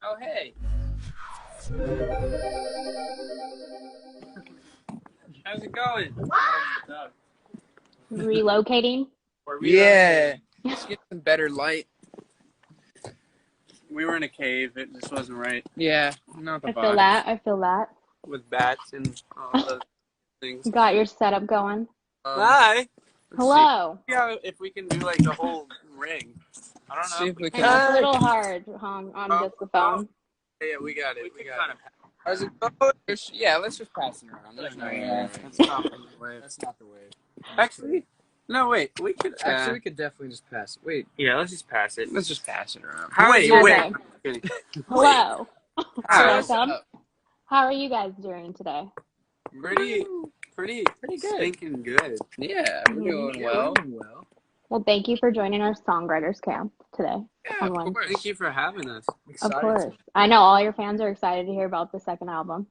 Oh, hey. How's it going? Relocating? Yeah. Let's get some better light. We were in a cave. It just wasn't right. Yeah, not the vibes. I feel that. With bats and all those things. Got your setup going. Hi. Hello. Yeah, if we can do like the whole ring. I don't know. See if we I can. know it's a little hard on just the phone. Yeah, we got it. We got it. How's it going? Yeah, let's just pass it around. There's no way. That's not the way. That's not the way. Actually, no, wait. We could. Actually, we could definitely just pass it. Wait. Yeah, let's just pass it. Let's just pass it around. Wait. Hello. Welcome. How are you guys doing today? Pretty good. Stinking good. Yeah, we're doing well. Well, thank you for joining our songwriters camp today. Yeah, of course. Thank you for having us. Of course. I know all your fans are excited to hear about the second album.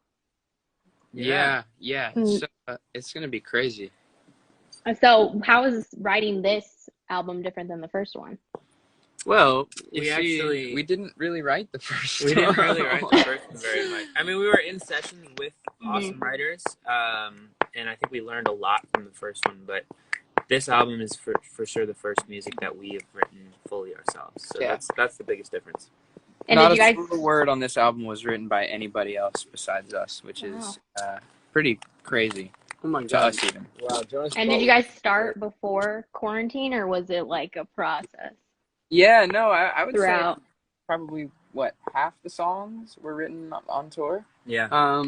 Yeah. So, it's gonna be crazy. So, how is writing this album different than the first one? Well, we didn't really write the first one. We didn't really write the first one very much. I mean, we were in session with awesome writers, and I think we learned a lot from the first one, but this album is for sure the first music that we have written fully ourselves. So that's the biggest difference. And Not did you guys... a single word on this album was written by anybody else besides us, which is pretty crazy. Oh my to God. us even. Wow, Jonas. And did you guys start before quarantine, or was it like a process? Yeah, no, I would Throughout. say probably half the songs were written on tour. Yeah.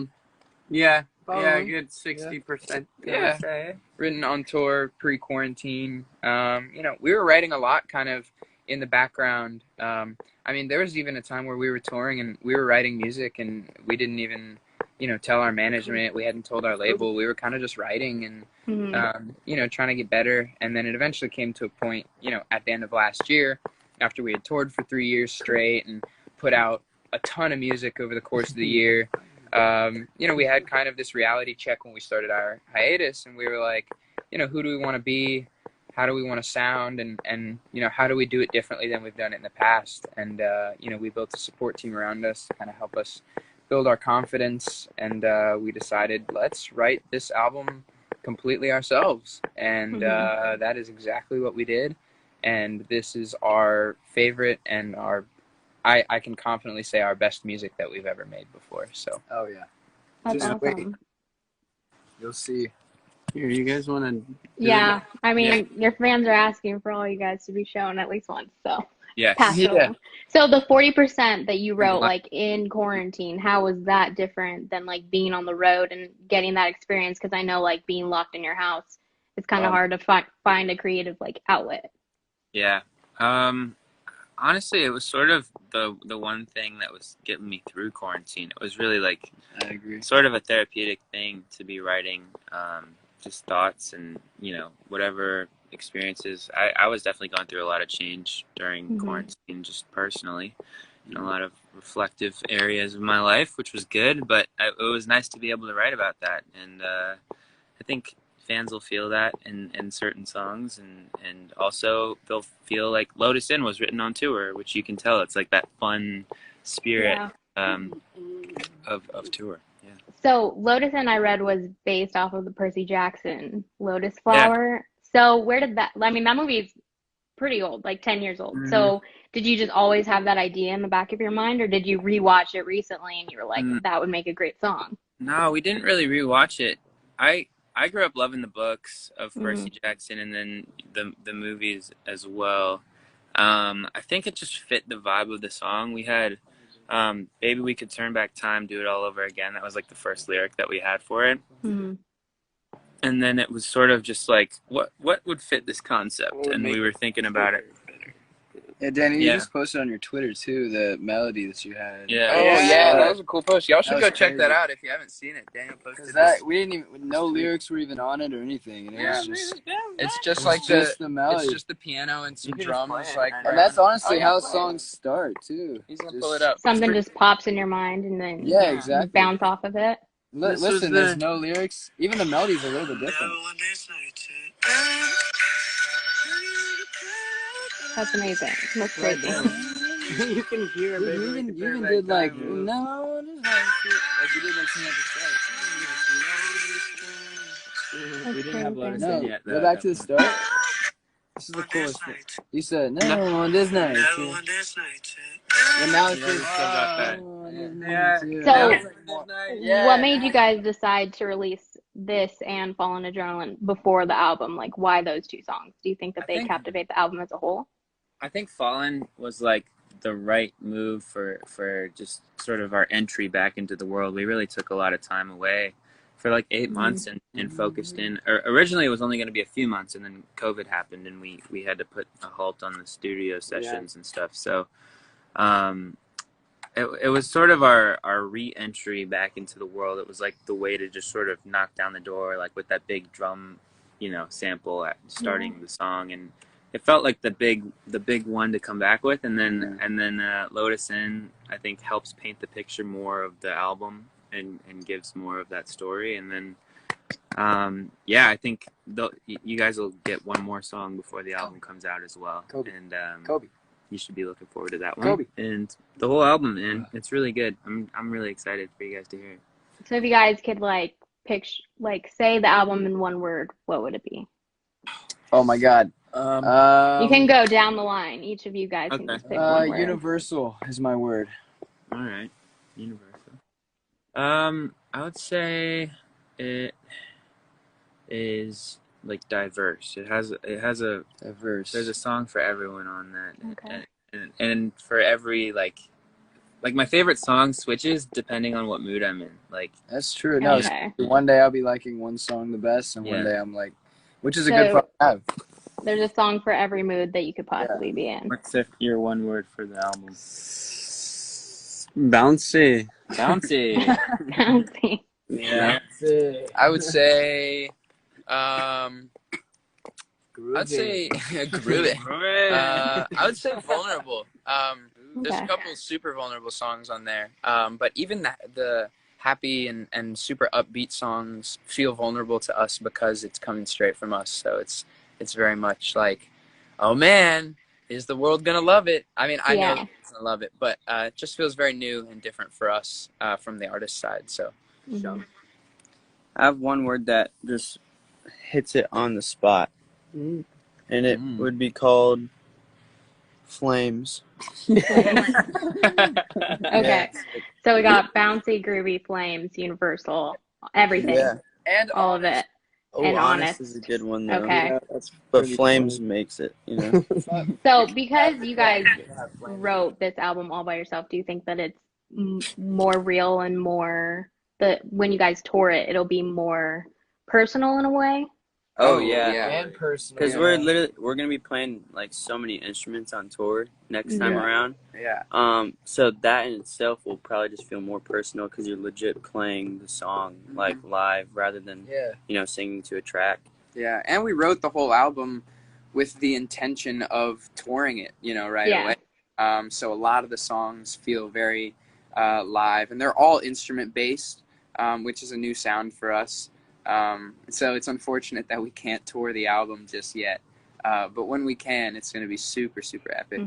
Yeah, a good 60%. Yeah, written on tour pre-quarantine. We were writing a lot kind of in the background. I mean, there was even a time where we were touring and we were writing music and we didn't even, tell our management. We hadn't told our label. We were kind of just writing and, trying to get better. And then it eventually came to a point, at the end of last year, after we had toured for 3 years straight and put out a ton of music over the course of the year. We had kind of this reality check when we started our hiatus, and we were like, who do we want to be? How do we want to sound? And how do we do it differently than we've done it in the past? And, we built a support team around us to kind of help us build our confidence. And we decided, let's write this album completely ourselves. And that is exactly what we did. And this is our favorite and I can confidently say our best music that we've ever made before. So. Oh yeah. That's Just awesome. wait. You'll see. Here, you guys want to? Yeah, I mean, your fans are asking for all you guys to be shown at least once, so Yes. pass it along. So the 40% that you wrote like in quarantine, how was that different than like being on the road and getting that experience? Because I know like being locked in your house, it's kind of hard to find a creative like outlet. Yeah. Honestly, it was sort of the one thing that was getting me through quarantine. It was really like I agree. sort of a therapeutic thing to be writing just thoughts and, whatever experiences. I was definitely going through a lot of change during quarantine, just personally, in a lot of reflective areas of my life, which was good, but it was nice to be able to write about that. And I think fans will feel that in certain songs, and also they'll feel like Lotus Inn was written on tour, which you can tell it's like that fun spirit of tour. Yeah. So Lotus Inn I read was based off of the Percy Jackson Lotus Flower. Yeah. So where did that, I mean, that movie is pretty old, like 10 years old. So did you just always have that idea in the back of your mind, or did you rewatch it recently and you were like, that would make a great song? No, we didn't really rewatch it. I grew up loving the books of Percy Jackson and then the movies as well. I think it just fit the vibe of the song. We had Baby We Could Turn Back Time, Do It All Over Again. That was like the first lyric that we had for it. And then it was sort of just like, what would fit this concept? And we were thinking about it. Yeah, Danny, you just posted on your Twitter too the melody that you had. Yeah. Oh yeah, that was a cool post. Y'all should go check crazy. that out if you haven't seen it. Daniel posted that we didn't even no lyrics were even on it or anything. And it's just like the melody. It's just the piano and some drums, like. And that's honestly how songs start too. He's gonna pull it up. Something just pops in your mind and then exactly. bounce off of it. Listen, there's no lyrics. Even the melody's a little bit different. That's amazing. That's crazy. You can hear it. You even did like no, like you did like something at the start. We didn't have Lotus No, in yet. go back to the start. This is the coolest thing. You said no on this night. And now it's just what made you guys decide to release this and Fallen Adrenaline before the album? Like, why those two songs? Do you think that they captivate the album as a whole? I think Fallen was like the right move for just sort of our entry back into the world. We really took a lot of time away for like 8 months and focused in. Originally, it was only going to be a few months, and then COVID happened, and we had to put a halt on the studio sessions and stuff. So it was sort of our re-entry back into the world. It was like the way to just sort of knock down the door, like with that big drum, sample at starting the song, and it felt like the big one to come back with. And then Lotus In, I think, helps paint the picture more of the album and gives more of that story. And then I think you guys will get one more song before the album comes out as well. Kobe. And Kobe. You should be looking forward to that one. Kobe. And the whole album, man, it's really good. I'm really excited for you guys to hear it. So if you guys could say the album in one word, what would it be? Oh my God. You can go down the line. Each of you guys can just pick one word. Universal is my word. All right, universal. I would say it is like diverse. It has a diverse. There's a song for everyone on that. Okay. And for every like my favorite song switches depending on what mood I'm in. Like that's true. No, one day I'll be liking one song the best, and one day I'm like, which is a good problem to have. There's a song for every mood that you could possibly be in. What's your one word for the album? Bouncy. Bouncy. Yeah. I would say, groovy. I would say vulnerable. There's a couple super vulnerable songs on there. But even the happy and super upbeat songs feel vulnerable to us because it's coming straight from us. So it's very much like, oh man, is the world gonna love it? I mean, I know it's gonna love it, but it just feels very new and different for us from the artist side. So, I have one word that just hits it on the spot, and it would be called flames. Okay, so we got bouncy, groovy, flames, universal, everything, and all of it. Oh, and honest is a good one though. Okay. Yeah, but flames makes it, So because you guys wrote this album all by yourself, do you think that it's more real and more when you guys tour it, it'll be more personal in a way? Oh yeah, and personal. Because we're gonna be playing like so many instruments on tour next time around. Yeah. So that in itself will probably just feel more personal because you're legit playing the song like live rather than singing to a track. Yeah, and we wrote the whole album with the intention of touring it, right away. So a lot of the songs feel very live, and they're all instrument based, which is a new sound for us. So it's unfortunate that we can't tour the album just yet. But when we can, it's going to be super, super epic.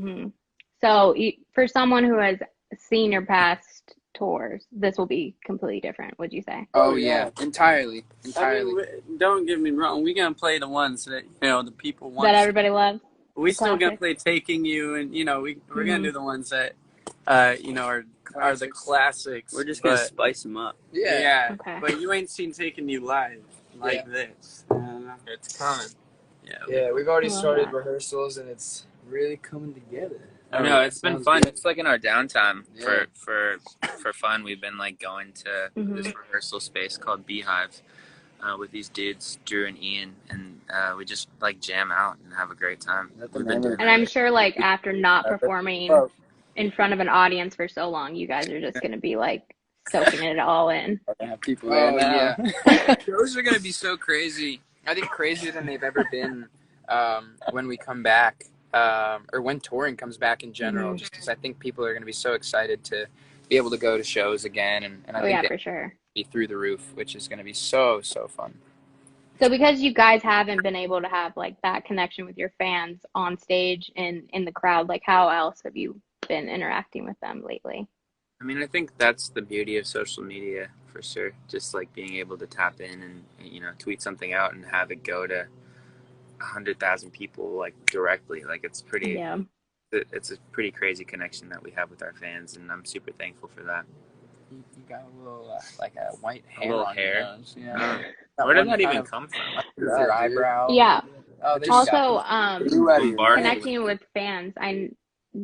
So for someone who has seen your past tours, this will be completely different, would you say? Oh, yeah. Entirely. I mean, don't get me wrong. We're going to play the ones that, the people want. That everybody loves? We're still going to play Taking You, and, we're going to do the ones that, are the classics. We're just going to spice them up. Yeah. Okay. But you ain't seen Taking You live like this. It's coming. Yeah, we've already started rehearsals, and it's really coming together. I know, it's been fun. Good. It's like in our downtime for fun. We've been like going to this rehearsal space called Beehive with these dudes, Drew and Ian, and we just like jam out and have a great time. And I'm sure like after not performing in front of an audience for so long, you guys are just going to be like soaking it all in. Have people there now. Shows are going to be so crazy. I think crazier than they've ever been when we come back. Or when touring comes back in general, just because I think people are going to be so excited to be able to go to shows again, and I think for sure, be through the roof, which is going to be so fun. So because you guys haven't been able to have like that connection with your fans on stage and in the crowd, like how else have you been interacting with them lately? I mean, I think that's the beauty of social media for sure. Just like being able to tap in and, you know, tweet something out and have it go to 100,000 people like directly. Like it's a pretty crazy connection that we have with our fans, and I'm super thankful for that. You got a little like a white hair. A little on hair. Your nose. Yeah. Where did that even come from? Your eyebrow. Yeah. Oh, also, Bombarded. connecting with fans, I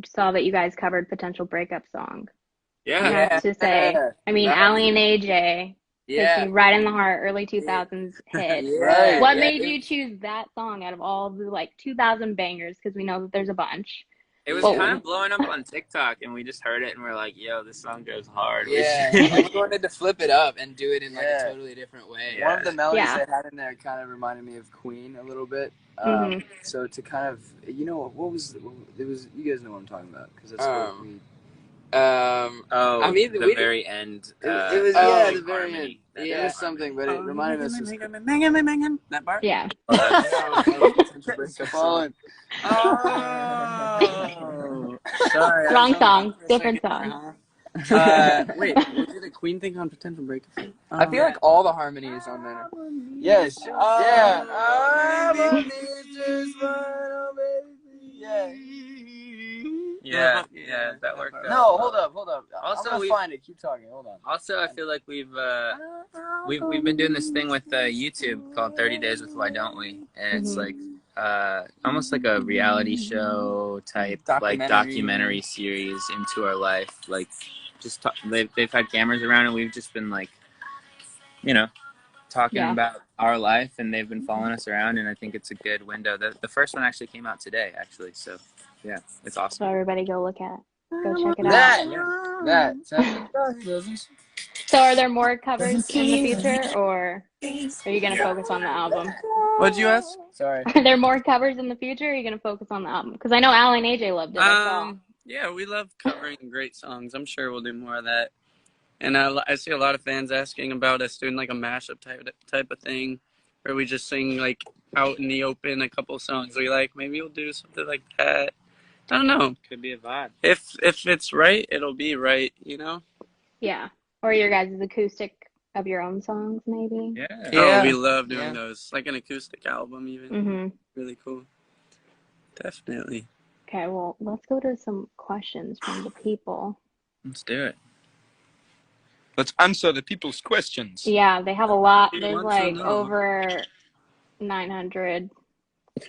saw that you guys covered Potential Breakup Song. Yeah. I have to say, I mean, Allie and AJ, right in the heart, early 2000s hit. Right. What made you choose that song out of all the like 2000 bangers? Because we know that there's a bunch. It was kind of blowing up on TikTok, and we just heard it, and we're like, "Yo, this song goes hard." Yeah, and we wanted to flip it up and do it in like a totally different way. One of the melodies they had in there kind of reminded me of Queen a little bit. So to kind of, you know, what was it? Was you guys know what I'm talking about? Because that's what we. I mean, the very end. It was the very end. It was something, but it reminded us of that part. Yeah. Fallen. Oh, sorry. Wrong song, different song. Wait, was it a Queen thing on Potential Breakup? I feel like all the harmony is on there. Yes. Yeah. Yeah, that worked out. No, hold up. Also, I'm gonna find it. Keep talking. Hold on. Also, I feel like we've been doing this thing with YouTube called 30 Days with Why Don't We, and it's like almost like a reality show type documentary series into our life. Like, just they've had cameras around, and we've just been like, you know, talking about our life, and they've been following us around, and I think it's a good window. The first one actually came out today, actually, so yeah, it's awesome. So everybody go look at it. Go check it out. So are there more covers in the future, or are you going to focus on the album? What'd you ask? Sorry. Are there more covers in the future, or are you going to focus on the album? Because I know Allie and AJ loved it. Yeah, we love covering great songs. I'm sure we'll do more of that. And I see a lot of fans asking about us doing like a mashup type of thing, where we just sing like out in the open a couple songs we like. Maybe we'll do something like that. I don't know. Could be a vibe. If it's right, it'll be right, you know? Yeah. Or your guys' acoustic of your own songs, maybe? Yeah. Oh, we love doing those. Like an acoustic album even. Mm-hmm. Really cool. Definitely. Okay, well, let's go to some questions from the people. Let's do it. Let's answer the people's questions. Yeah, they have a lot. There's like over 900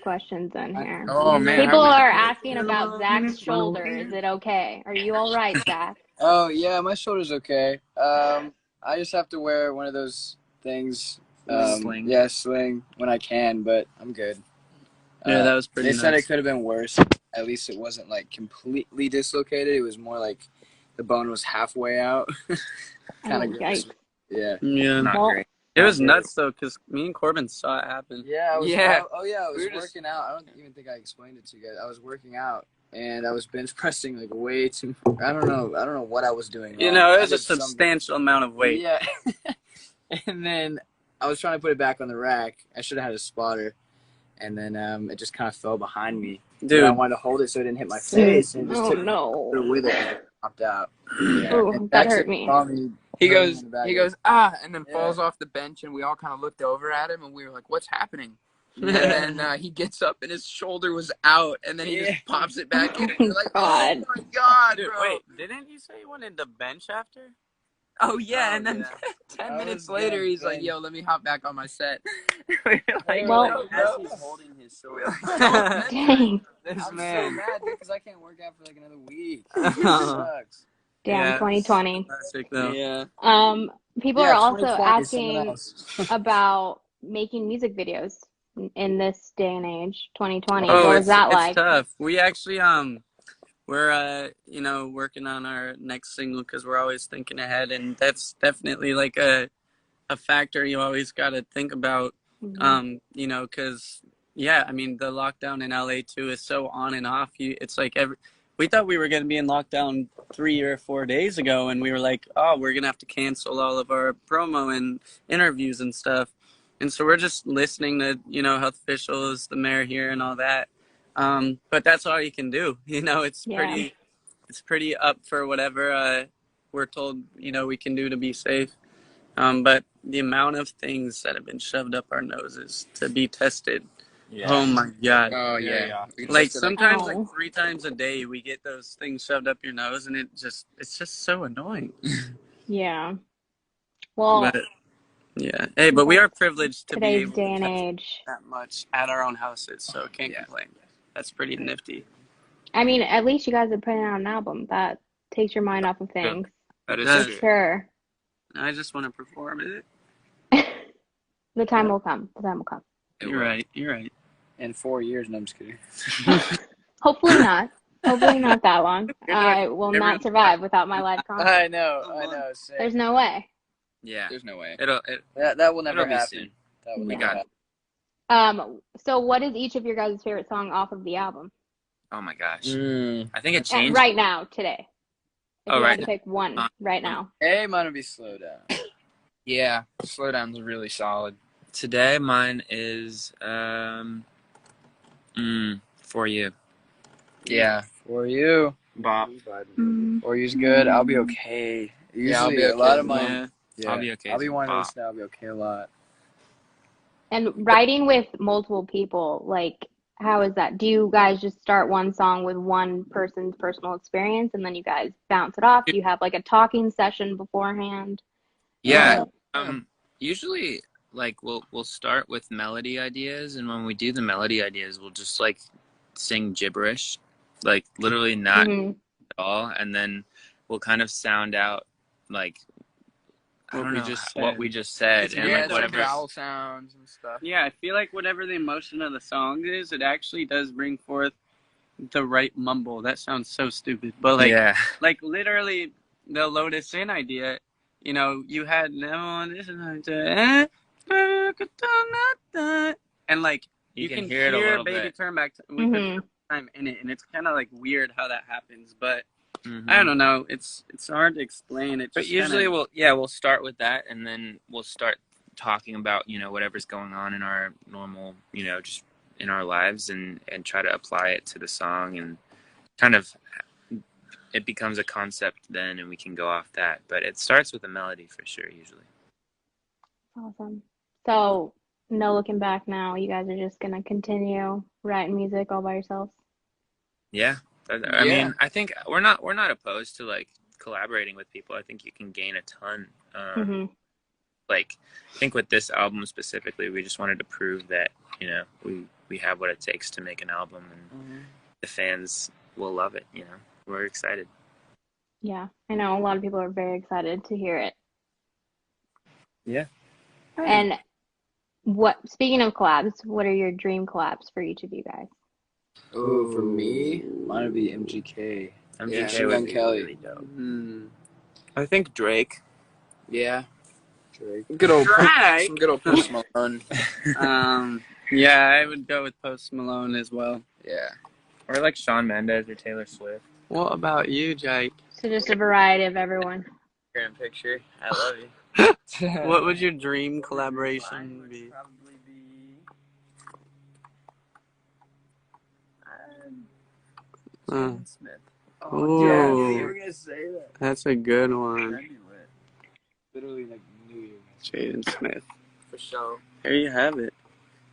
questions in here. Oh, man. People are asking about Zach's shoulder. Is it okay? Are you all right, Zach? Oh, yeah, my shoulder's okay. I just have to wear one of those things. Sling. Yeah, sling when I can, but I'm good. Yeah, that was pretty They said it could have been worse. At least it wasn't, like, completely dislocated. It was more like the bone was halfway out. Kind of gross. Yeah. Yeah. Not great. It was nuts, though, because me and Corbin saw it happen. Yeah. I was just working out. I don't even think I explained it to you guys. I was working out, and I was bench pressing, like, way too... I don't know what I was doing wrong. You know, it was a substantial amount of weight. Yeah. And then I was trying to put it back on the rack. I should have had a spotter. And then it just kind of fell behind me. Dude. And I wanted to hold it so it didn't hit my face. And it just took no. with it and popped out. Yeah. Oh, that hurt me. He goes, and then falls off the bench, and we all kind of looked over at him, and we were like, what's happening? And then he gets up, and his shoulder was out, and then he just pops it back in, and we're like, oh my God, Dude, bro. wait, didn't you say you wanted to bench after? Oh, yeah, and then 10 minutes later, he's like, yo, let me hop back on my set. We're like, well, as he's holding his shoulder. Dang. I'm so mad, dude, because I can't work out for like another week. It sucks. Damn, 2020. Classic, though. Yeah. People are also asking about making music videos in this day and age, 2020. Oh, what was that like? It's tough. We actually, we're, working on our next single because we're always thinking ahead, and that's definitely like a factor you always got to think about, because, I mean, the lockdown in LA too is so on and off. It's like we thought we were going to be in lockdown 3 or 4 days ago, and we were like, oh, we're going to have to cancel all of our promo and interviews and stuff. And so we're just listening to, health officials, the mayor here and all that. But that's all you can do. It's it's pretty up for whatever we're told, we can do to be safe. But the amount of things that have been shoved up our noses to be tested. Yeah. Oh my God. Oh yeah. Like sometimes like 3 times a day we get those things shoved up your nose and it's just so annoying. Yeah. Well, but, yeah. Hey, but we are privileged to be today's able day to and test age that much at our own houses, so can't complain. That's pretty nifty. I mean, at least you guys are putting out an album. That takes your mind off of things. That is for sure. I just want to perform it. The time will come. The time will come. You're right. You're right. In 4 years, no, I'm just kidding. Hopefully not. Hopefully not that long. I will not survive without my live concert. I know. Same. There's no way. Yeah. There's no way. That will never happen. Soon. That will We never got happen. So what is each of your guys' favorite song off of the album? Oh my gosh. I think it changed. Right now, today. If you right had to pick one right now. Hey, mine would be Slow Down. Yeah. Slow Down's really solid. Today, mine is For You. Yeah. For You. Bop. For You's good. I'll Be Okay. Usually, I'll Be a Okay. lot of mine. Yeah. I'll Be Okay. I'll be wanting to bop. listen to I'll Be Okay a lot. And writing with multiple people, like, how is that? Do you guys just start one song with one person's personal experience and then you guys bounce it off? Do you have like a talking session beforehand? Yeah. Usually, like we'll start with melody ideas, and when we do the melody ideas, we'll just like sing gibberish, like literally not at all, and then we'll kind of sound out like what we just said, and like whatever vowel sounds and stuff. Yeah, I feel like whatever the emotion of the song is, it actually does bring forth the right mumble. That sounds so stupid, but like literally the Lotus In idea. You had and like you can hear it a little Baby bit. Turn Back. We put time in it, and it's kind of like weird how that happens, but. I don't know. It's hard to explain. It just but usually we'll start with that, and then we'll start talking about whatever's going on in our normal just in our lives, and try to apply it to the song, and kind of it becomes a concept then, and we can go off that. But it starts with a melody for sure usually. Awesome. So no looking back now. You guys are just gonna continue writing music all by yourselves. Yeah. I mean, I think we're not opposed to like collaborating with people. I think you can gain a ton. Like, I think with this album specifically, we just wanted to prove that we have what it takes to make an album, and the fans will love it. We're excited. Yeah, I know a lot of people are very excited to hear it. Yeah. And speaking of collabs, what are your dream collabs for each of you guys? Oh, for me, mine would be MGK. MGK would be Kelly. really dope. I think Drake. Yeah. Drake. Good old Drake. Some good old Post Malone. Yeah, I would go with Post Malone as well. Yeah. Or like Shawn Mendes or Taylor Swift. What about you, Jake? So just a variety of everyone. Grand picture. I love you. What would your dream collaboration be? Probably be. Jaden Smith. Oh, yeah, you were gonna say that. That's a good one. Literally like New Year's. Jaden Smith. For sure. There you have it.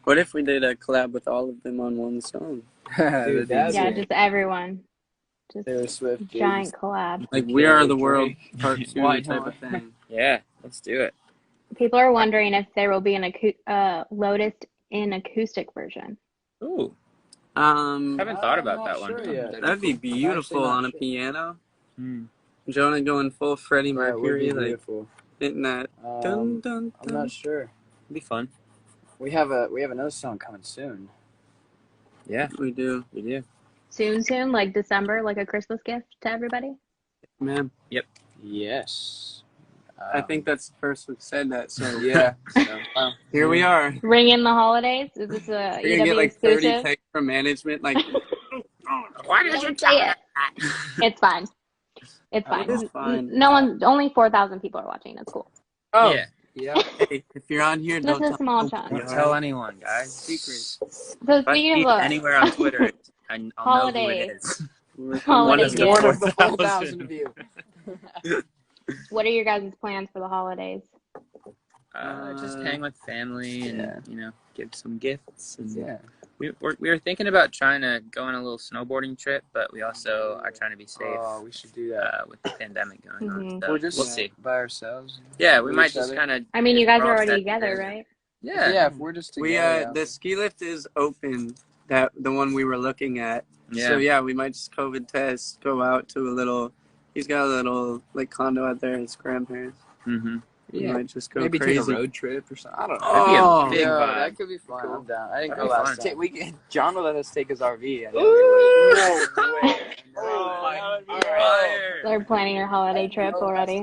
What if we did a collab with all of them on one song? Dude, Yeah, just everyone. Just Taylor Swift. giant collab. Like We Are the World Part 2 type of thing. Yeah, let's do it. People are wondering if there will be an Lotus in acoustic version. Ooh. Haven't thought about that sure one. yet. That'd be beautiful on a piano. Jonah going full Freddie Mercury, like beautiful. hitting that. Dun, dun, I'm not sure. It'd be fun. We have another song coming soon. Yeah, We do. we do. Soon, like December, like a Christmas gift to everybody. Man, Yes. I think that's the first we've said that, so Yeah. here we are. Ring in the holidays. Is this a We're gonna EW get like 30 exclusive? texts from management, like, Why did you say it? It's fine. It's fine. It's fine. Only 4,000 people are watching. It's cool. Oh. Yeah. Yeah. hey, if you're on here, This don't is a tell small me. chunk. Don't tell anyone, guys. Secret. So If I speaking see of anywhere on Twitter, I'll know who holidays. it is. Holiday of the gift. One of the 4,000. 4,000 of you. What are your guys' plans for the holidays? Just hang with family and give some gifts. And we were thinking about trying to go on a little snowboarding trip, but we also are trying to be safe. Oh, we should do that. With the pandemic going on, so We're just we'll see. by ourselves. Yeah, we with might each just other. kind of. I mean, you guys are already together, right? Yeah, if we're just together. The ski lift is open. The one we were looking at. Yeah. So yeah, we might just COVID test, go out to a little. He's got a little like condo out there. His grandparents. Mm-hmm. We might just go maybe crazy. take a road trip or something. I don't know. Oh, That'd be a big vibe. That could be fun. Cool. I'm down. I didn't That'd go be last fun. time. John will let us take his RV. I know no way. They're planning your holiday trip already.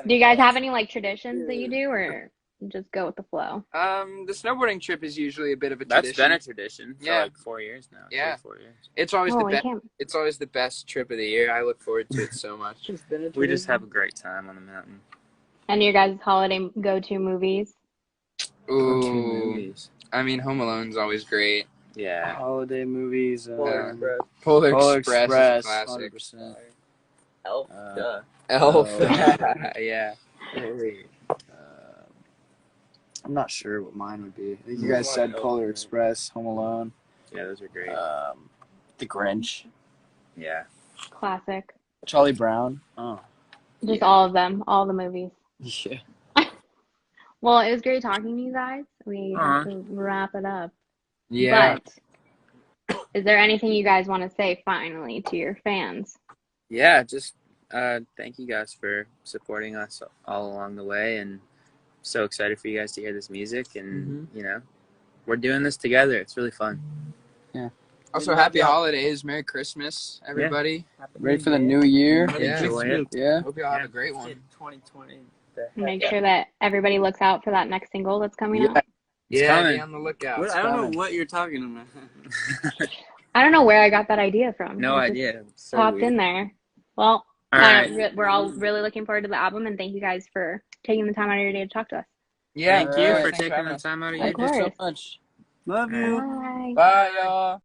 Do you guys have any like traditions that you do, or just go with the flow? The snowboarding trip is usually a bit of a That's tradition. been a tradition for like 4 years now. Yeah. 4 years. It's always the Holy best. camp. It's always the best trip of the year. I look forward to it so much. We just have a great time on the mountain. And your guys' holiday go-to movies? Ooh, I mean, Home Alone's always great. Yeah. Holiday movies. Polar Express is a classic. 100%. Elf. Duh. Elf. Oh. Yeah. I'm not sure what mine would be. I think you guys said Polar Express, Home Alone, Yeah, those are great. The Grinch, Yeah. Classic. Charlie Brown. Oh, Just all of them, all the movies. yeah. Well, it was great talking to you guys. We have Uh-huh. to wrap it up. Yeah. But is there anything you guys want to say finally to your fans? Yeah, just thank you guys for supporting us all along the way, and so excited for you guys to hear this music, and we're doing this together. It's really fun. Yeah. Also, happy holidays, Merry Christmas, everybody. Ready for the new year? Yeah. Enjoy it. Yeah. Hope y'all have a great one. 2020. Make sure that everybody looks out for that next single that's coming out. Yeah, coming. be on the lookout. I don't know what you're talking about. I don't know where I got that idea from. No It just idea. So popped weird. in there. Well, All right. we're all really looking forward to the album, and thank you guys for taking the time out of your day to talk to us. Yeah. Thank you for Thanks taking having the us. time out of Of your day. course. So much. Love you. Bye. Bye, y'all.